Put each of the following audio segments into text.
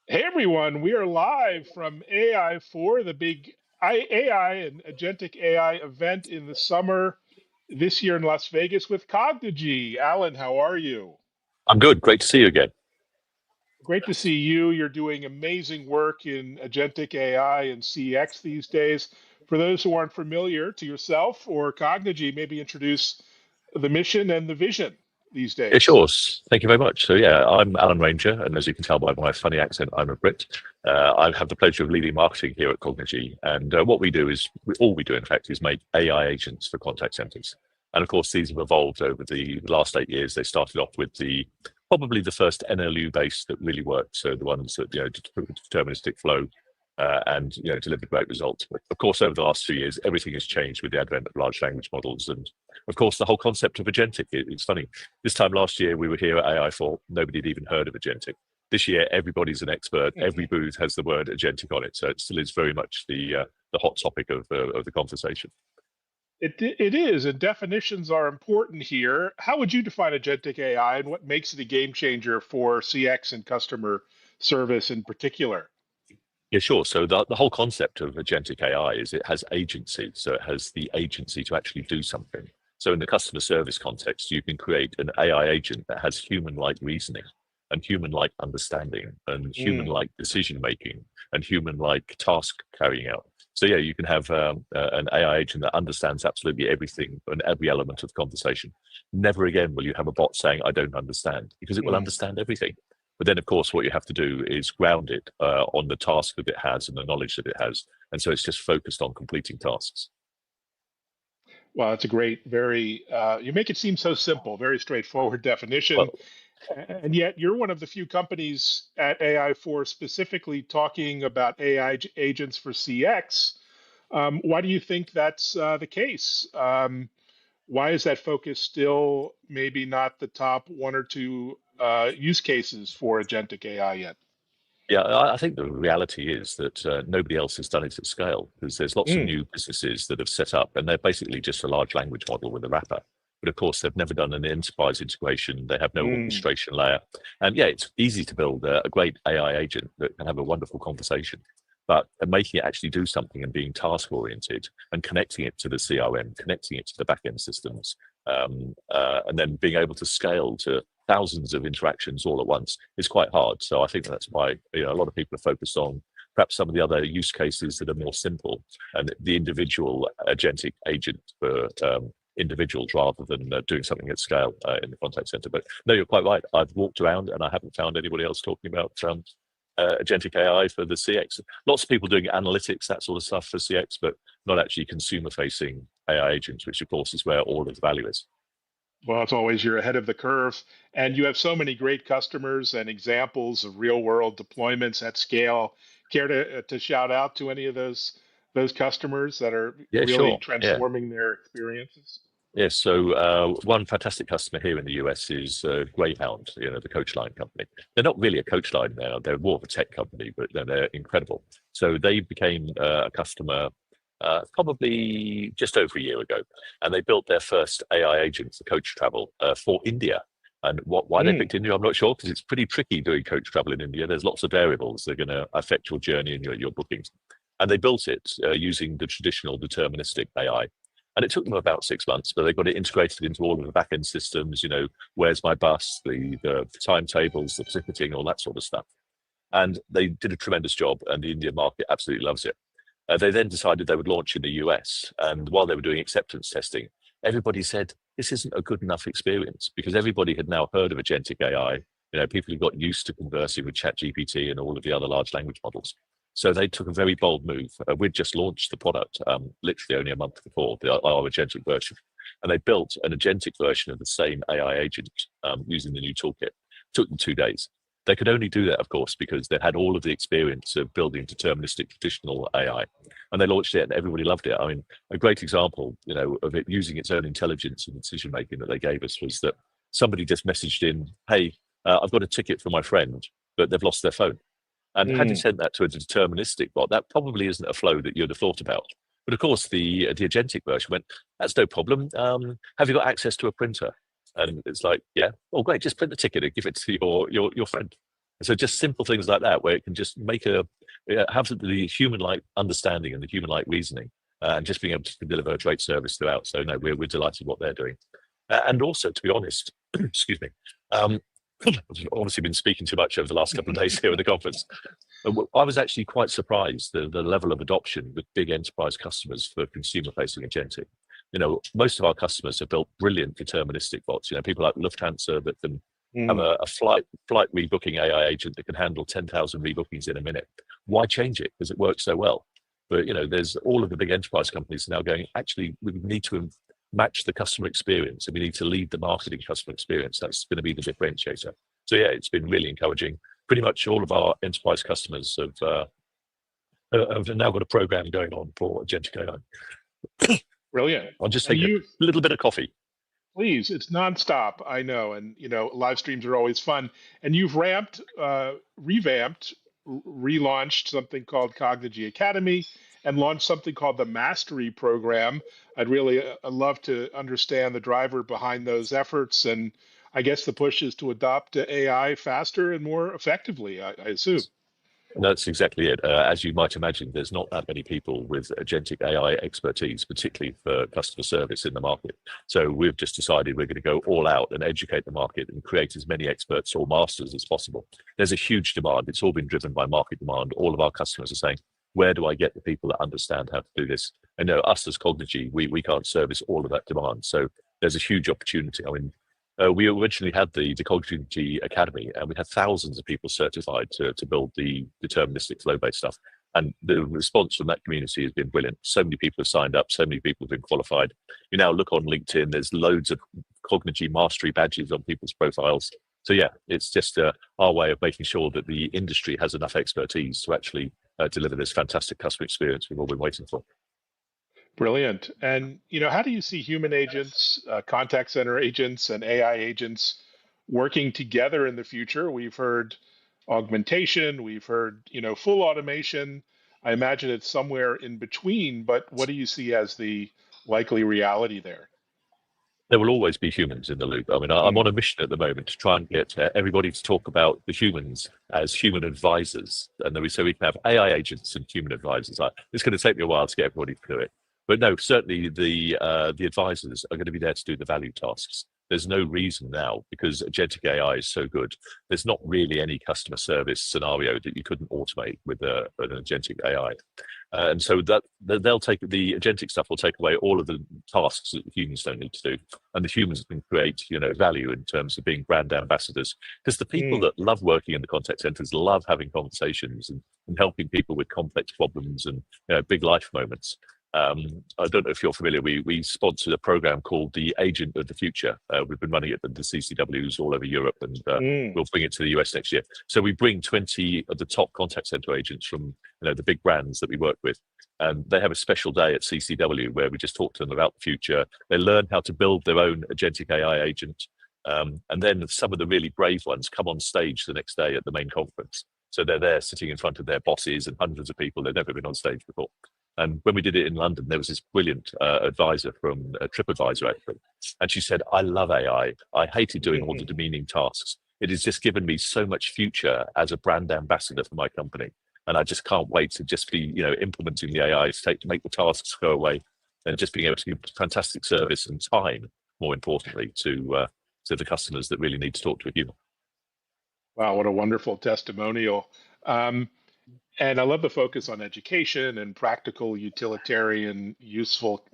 Hey everyone, we are live from AI for the big AI and Agentic AI event in the summer this year in Las Vegas with Cognigy. Alan, how are you? I'm good. Great to see you again. Great to see you. You're doing amazing work in Agentic AI and CX these days. For those who aren't familiar to yourself or Cognigy, maybe introduce the mission and the vision these Yeah, days. sure. Thank you very much. So, yeah, I'm Alan Ranger, and as you can tell by my funny accent, I'm a Brit. I have the pleasure of leading marketing here at Cognigy, and what we do is, all we do, in fact, is make AI agents for contact centers. And of course, these have evolved over the last 8 years. They started off with probably the first NLU base that really worked, so the ones that deterministic flow. And delivered great results. But of course, over the last 2 years, everything has changed with the advent of large language models, and of course, the whole concept of agentic. It's funny. This time last year, we were here at AI4. Nobody had even heard of agentic. This year, everybody's an expert. Every booth has the word agentic on it, so it still is very much the hot topic of the conversation. It is, and definitions are important here. How would you define agentic AI, and what makes it a game changer for CX and customer service in particular? Yeah, sure. So the whole concept of agentic AI is it has agency. So it has the agency to actually do something. So in the customer service context, you can create an AI agent that has human-like reasoning and human-like understanding and Mm. human-like decision making and human-like task carrying out. So yeah, you can have an AI agent that understands absolutely everything and every element of the conversation. Never again will you have a bot saying, "I don't understand," because it will Mm. understand everything. But then, of course, what you have to do is ground it on the task that it has and the knowledge that it has. And so it's just focused on completing tasks. Well, it's a great, you make it seem so simple, very straightforward definition. Well, And yet, you're one of the few companies at AI4 specifically talking about AI agents for CX. Why do you think that's the case? Why is that focus still maybe not the top one or two use cases for agentic AI yet? yeah, I think the reality is that nobody else has done it at scale because there's lots of Mm. new businesses that have set up and they're basically just a large language model with a wrapper. But of course, they've never done an enterprise integration. They have no Mm. orchestration layer. And yeah, it's easy to build a great AI agent that can have a wonderful conversation. But making it actually do something and being task oriented and connecting it to the CRM, connecting it to the backend systems, and then being able to scale to thousands of interactions all at once is quite hard. So I think that's why a lot of people are focused on perhaps some of the other use cases that are more simple and the individual agentic agent for individuals rather than doing something at scale in the contact center. But no, you're quite right. I've walked around and I haven't found anybody else talking about agentic AI for the CX. Lots of people doing analytics, that sort of stuff for CX, but not actually consumer facing AI agents, which of course is where all of the value is. Well, it's always you're ahead of the curve, and you have so many great customers and examples of real world deployments at scale. Care to shout out to any of those customers that are Yeah, really sure. Yeah. transforming their experiences? Yes, so one fantastic customer here in the US is Greyhound, the coach line company. They're not really a coach line now; they're more of a tech company, but they're incredible. So they became a customer probably just over a year ago, and they built their first AI agent for coach travel for India. And why they Mm. picked India, I'm not sure, because it's pretty tricky doing coach travel in India. There's lots of variables that are going to affect your journey and your bookings. And they built it using the traditional deterministic AI. And it took them about 6 months, but they got it integrated into all of the back end systems, where's my bus, the timetables, the ticketing, all that sort of stuff. And they did a tremendous job, and the Indian market absolutely loves it. They then decided they would launch in the US. And while they were doing acceptance testing, everybody said, this isn't a good enough experience because everybody had now heard of agentic AI. People who got used to conversing with ChatGPT and all of the other large language models. So they took a very bold move. We'd just launched the product literally only a month before, our agentic version. And they built an agentic version of the same AI agent using the new toolkit. Took them 2 days. They could only do that, of course, because they had all of the experience of building deterministic traditional AI. And they launched it and everybody loved it. I mean, a great example, of it using its own intelligence and decision making that they gave us was that somebody just messaged in, hey, I've got a ticket for my friend, but they've lost their phone. And had you Mm. sent that to a deterministic bot, that probably isn't a flow that you'd have thought about. But of course, the agentic version went, that's no problem. Have you got access to a printer? And it's like, yeah, oh great, just print the ticket and give it to your friend. So just simple things like that, where it can just make have the human-like understanding and the human-like reasoning, and just being able to deliver a great service throughout. So no, we're delighted what they're doing. And also, to be honest, excuse me, I've obviously been speaking too much over the last couple of days here at the conference. I was actually quite surprised the level of adoption with big enterprise customers for consumer-facing agentic. Most of our customers have built brilliant deterministic bots. People like Lufthansa that can have Mm. a flight rebooking AI agent that can handle 10,000 rebookings in a minute. Why change it? Because it works so well. But there's all of the big enterprise companies now going, actually, we need to match the customer experience, and we need to lead the marketing customer experience. That's going to be the differentiator. So yeah, it's been really encouraging. Pretty much all of our enterprise customers have now got a program going on for Agentic AI. Brilliant. I'll just And take a you, little bit of coffee. please, it's nonstop. I know, and live streams are always fun. And you've revamped, relaunched something called Cognigy Academy, and launched something called the Mastery Program. I'd really love to understand the driver behind those efforts, and I guess the push is to adopt AI faster and more effectively, I assume. That's exactly it. As you might imagine, there's not that many people with agentic AI expertise, particularly for customer service in the market. So we've just decided we're going to go all out and educate the market and create as many experts or masters as possible. There's a huge demand. It's all been driven by market demand. All of our customers are saying, where do I get the people that understand how to do this? And us as Cognigy, we can't service all of that demand. So there's a huge opportunity. I mean, we originally had the Cognigy Academy, and we had thousands of people certified to build the deterministic flow-based stuff. And the response from that community has been brilliant. So many people have signed up, so many people have been qualified. You now look on LinkedIn, there's loads of Cognigy mastery badges on people's profiles. So yeah, it's just our way of making sure that the industry has enough expertise to actually deliver this fantastic customer experience we've all been waiting for. Brilliant. And how do you see human agents, contact center agents, and AI agents working together in the future? We've heard augmentation, we've heard, full automation. I imagine it's somewhere in between, but what do you see as the likely reality there? There will always be humans in the loop. I mean, I'm on Mm. a mission at the moment to try and get everybody to talk about the humans as human advisors, and then so we can have AI agents and human advisors. It's going to take me a while to get everybody to do it, but no, certainly the advisors are going to be there to do the value tasks. There's no reason now, because agentic AI is so good. There's not really any customer service scenario that you couldn't automate with an agentic AI. And so that they'll take the agentic stuff will take away all of the tasks that the humans don't need to do, and the humans can create value in terms of being brand ambassadors, because the people Mm. that love working in the contact centers love having conversations and helping people with complex problems and big life moments. I don't know if you're familiar. We sponsored a program called the Agent of the Future. We've been running it at the CCWs all over Europe, and Mm. we'll bring it to the US next year. So we bring 20 of the top contact center agents from the big brands that we work with, and they have a special day at CCW where we just talk to them about the future. They learn how to build their own agentic AI agent, and then some of the really brave ones come on stage the next day at the main conference. So they're there sitting in front of their bosses and hundreds of people. They've never been on stage before. And when we did it in London, there was this brilliant advisor from TripAdvisor, actually. And she said, I love AI. I hated doing all the demeaning tasks. It has just given me so much future as a brand ambassador for my company. And I just can't wait to just be, implementing the AI to make the tasks go away, and just being able to give fantastic service and time, more importantly, to the customers that really need to talk to a human. Wow, what a wonderful testimonial. Um, And I love the focus on education and practical, utilitarian, useful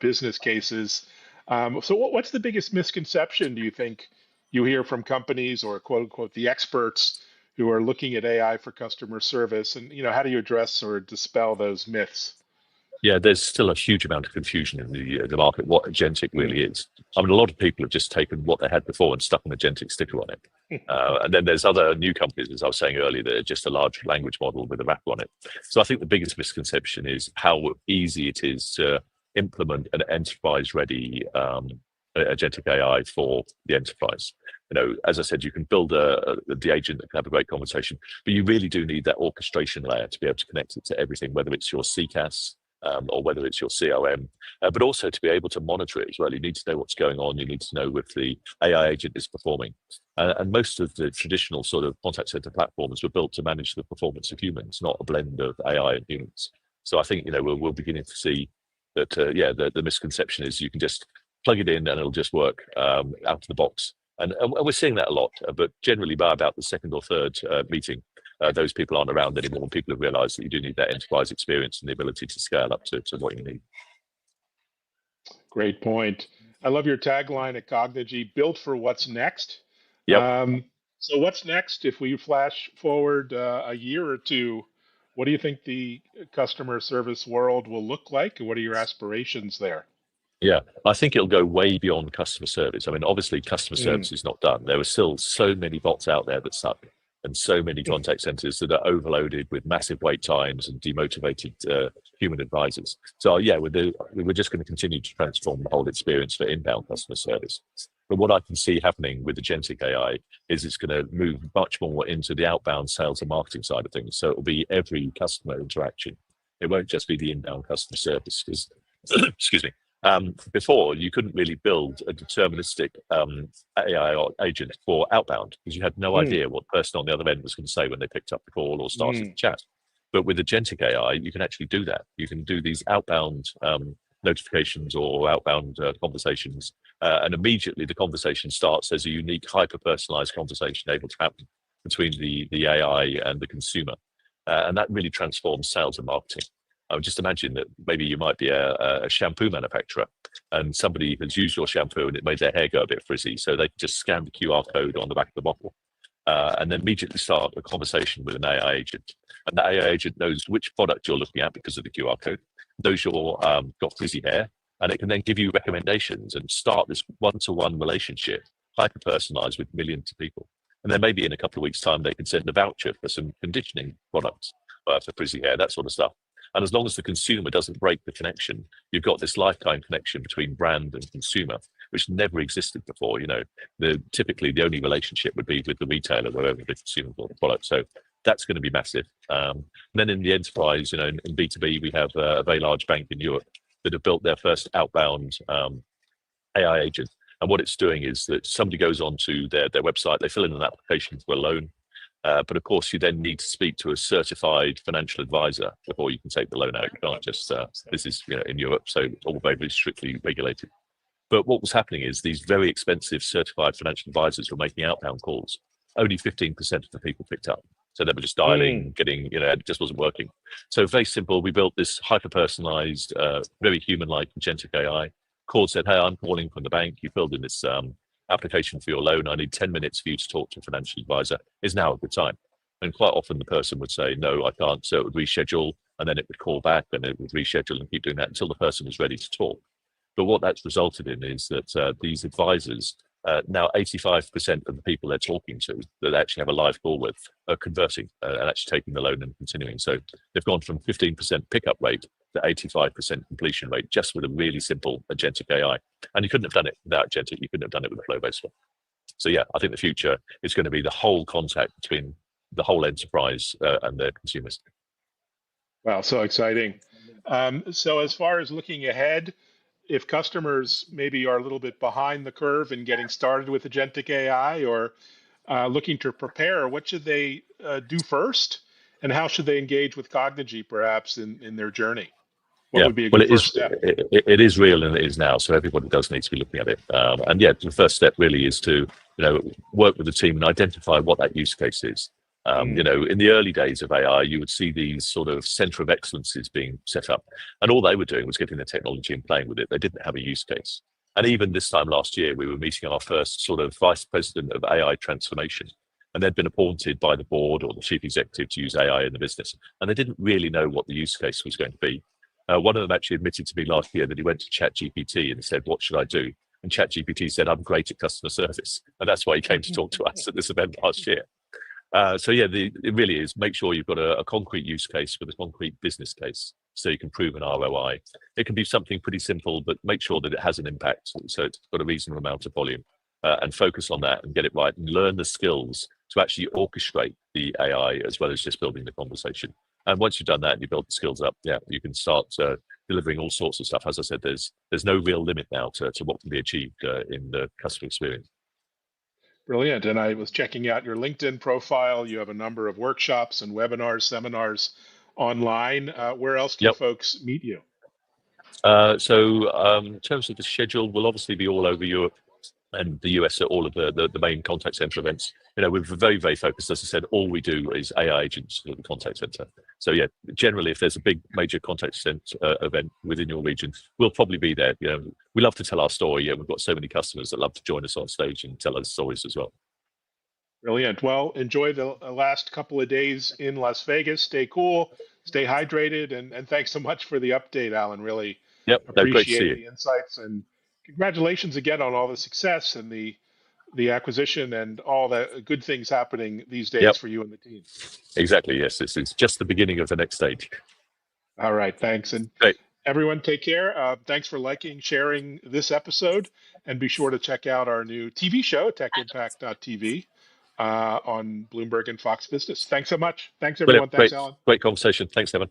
business cases. So, what's the biggest misconception do you think you hear from companies or quote unquote the experts who are looking at AI for customer service? And how do you address or dispel those myths? Yeah, there's still a huge amount of confusion in the market what agentic Mm. really is. I mean, a lot of people have just taken what they had before and stuck an agentic sticker on it. And then there's other new companies, as I was saying earlier, that are just a large language model with a wrapper on it. So I think the biggest misconception is how easy it is to implement an enterprise-ready agentic AI for the enterprise. As I said, you can build the agent that can have a great conversation, but you really do need that orchestration layer to be able to connect it to everything, whether it's your CCaaS, or whether it's your CRM, but also to be able to monitor it as well. You need to know what's going on. You need to know if the AI agent is performing. And most of the traditional sort of contact center platforms were built to manage the performance of humans, not a blend of AI and humans. So I think, we're beginning to see that, the misconception is you can just plug it in and it'll just work out of the box. And we're seeing that a lot, but generally by about the second or third meeting, those people aren't around anymore. People have realized that you do need that enterprise experience and the ability to scale up to what you need. Great point. I love your tagline at Cognigy, built for what's next. Yep. So what's next? If we flash forward a year or two, what do you think the customer service world will look like? And what are your aspirations there? Yeah, I think it'll go way beyond customer service. I mean, obviously, customer Mm. service is not done. There are still so many bots out there that suck, and so many contact centers that are overloaded with massive wait times and demotivated human advisors. So, yeah, we're just going to continue to transform the whole experience for inbound customer service. But what I can see happening with Agentic AI is it's going to move much more into the outbound sales and marketing side of things. So it will be every customer interaction. It won't just be the inbound customer service. Because, excuse me. Before, you couldn't really build a deterministic AI agent for outbound because you had no Mm. idea what the person on the other end was going to say when they picked up the call or started the Mm. chat. But with Agentic AI, you can actually do that. You can do these outbound notifications or outbound conversations, and immediately the conversation starts as a unique, hyper-personalized conversation able to happen between the AI and the consumer. And that really transforms sales and marketing. I would just imagine that maybe you might be a shampoo manufacturer and somebody has used your shampoo and it made their hair go a bit frizzy. So they can just scan the QR code on the back of the bottle and then immediately start a conversation with an AI agent. And that AI agent knows which product you're looking at because of the QR code, knows you're got frizzy hair, and it can then give you recommendations and start this one-to-one relationship, hyper-personalized with millions of people. And then maybe in a couple of weeks' time, they can send a voucher for some conditioning products for frizzy hair, that sort of stuff. And as long as the consumer doesn't break the connection, you've got this lifetime connection between brand and consumer, which never existed before. Typically the only relationship would be with the retailer, wherever the consumer bought the product. So that's going to be massive. And then in the enterprise, in B2B, we have a very large bank in Europe that have built their first outbound AI agent. And what it's doing is that somebody goes onto their website, they fill in an application for a loan. But of course, you then need to speak to a certified financial advisor before you can take the loan out. You can't just, this is in Europe, so all very, very strictly regulated. But what was happening is these very expensive certified financial advisors were making outbound calls. Only 15% of the people picked up. So they were just dialing, getting, it just wasn't working. So very simple. We built this hyper-personalized, very human-like agentic AI. Called, said, hey, I'm calling from the bank. You filled in this application for your loan. I need 10 minutes for you to talk to a financial advisor. Is now a good time? And quite often the person would say, no, I can't. So it would reschedule, and then it would call back, and it would reschedule and keep doing that until the person was ready to talk. But what that's resulted in is that these advisors, now 85% of the people they're talking to that they actually have a live call with are converting and actually taking the loan and continuing. So they've gone from 15% pickup rate to 85% completion rate just with a really simple agentic AI. And you couldn't have done it without agentic. You couldn't have done it with a flow-based one. So yeah, I think the future is going to be the whole contact between the whole enterprise and their consumers. Wow, so exciting. So as far as looking ahead, if customers maybe are a little bit behind the curve in getting started with agentic AI or looking to prepare, what should they do first? And how should they engage with Cognigy perhaps in their journey? What Yeah, would be a well, good first step? it is real and it is now. So everybody does need to be looking at it. And yeah, the first step really is to work with the team and identify what that use case is. Mm. In the early days of AI, you would see these sort of center of excellences being set up, and all they were doing was getting the technology and playing with it. They didn't have a use case. And even this time last year, we were meeting our first sort of vice president of AI transformation, and they'd been appointed by the board or the chief executive to use AI in the business, and they didn't really know what the use case was going to be. One of them actually admitted to me last year that he went to ChatGPT and said, what should I do? And ChatGPT said, I'm great at customer service. And that's why he came to talk to us at this event last year. So yeah, it really is. Make sure you've got a concrete use case with a concrete business case so you can prove an ROI. It can be something pretty simple, but make sure that it has an impact. So it's got a reasonable amount of volume. and focus on that and get it right and learn the skills to actually orchestrate the AI as well as just building the conversation. And once you've done that and you build the skills up, yeah, you can start delivering all sorts of stuff. As I said, there's no real limit now to what can be achieved in the customer experience. Brilliant. And I was checking out your LinkedIn profile. You have a number of workshops and webinars, seminars online. Where else can Yep. folks meet you? In terms of the schedule, we'll obviously be all over Europe and the US at all of the main contact center events. We're very, very focused. As I said, all we do is AI agents for the contact center. So yeah, generally, if there's a big major contact center event within your region, we'll probably be there. We love to tell our story. Yeah, we've got so many customers that love to join us on stage and tell us stories as well. Brilliant. Well, enjoy the last couple of days in Las Vegas. Stay cool, stay hydrated, and thanks so much for the update, Alan. Really Great to see appreciate you. the insights, and congratulations again on all the success and the acquisition and all the good things happening these days for you and the team. Exactly. Yes, this is just the beginning of the next stage. All right. Thanks. And Great. everyone, take care. Thanks for liking, sharing this episode, and be sure to check out our new TV show, techimpact.tv. On Bloomberg and Fox Business. Thanks so much. Thanks, everyone. Brilliant. Thanks, Alan. Great conversation. Thanks, Evan.